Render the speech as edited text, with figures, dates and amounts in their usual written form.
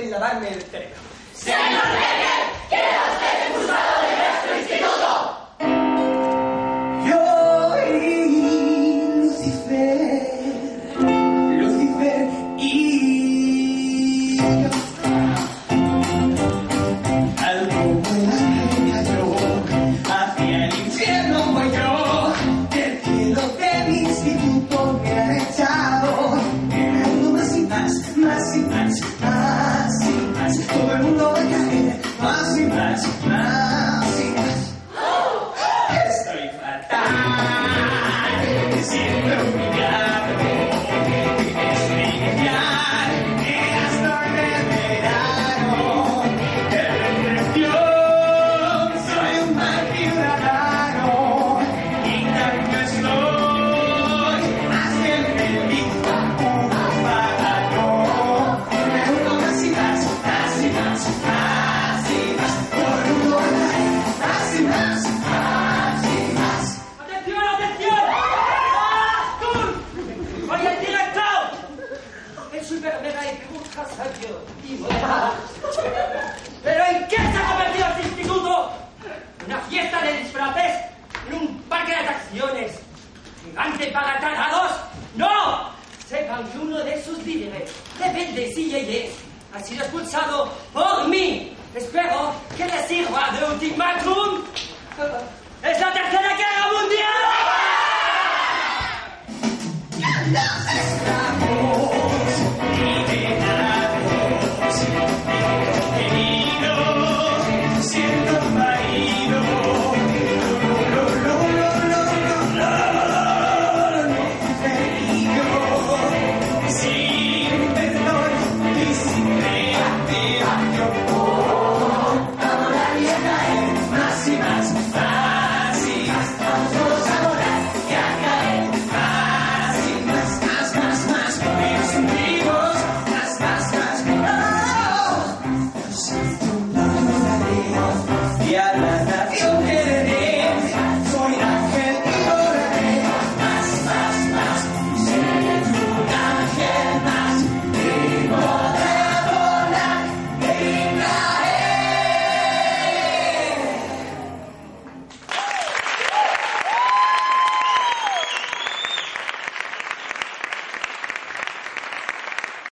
en lavarme el cerebro. ¡Señor Becker! ¡Queda usted expulsado de nuestro instituto! Yo y Lucifer y yo. Al como el ángel cayó, hacia el infierno voy yo. Del cielo de mi instituto me han echado. En el mundo más y más, más y más, más y más. Todo el mundo va a caer, más y más, más y más. Estoy fatal, siempre humillado, es mi inicial, estoy de verano, de represión, soy un mal ciudadano, y tanto estoy, más que el periodista, un apagado, me uno más y más, más y más, más y más, todo el mundo va a caer, más y más, más y más. ¡Atención, atención! ¡Astur! ¡Oye, el director! El super mega ultra sabio y moderado. ¿Pero en qué se ha convertido este instituto? ¿Una fiesta de disfraces? ¿En un parque de atracciones? ¿Gigante para tarados? ¡No! Sepan que uno de sus líderes, rebeldes y yeyes, ha sido expulsado por mí. Espero que le sirva de ultimátum. ¡Es la tercera guerra mundial! Los esclavos y de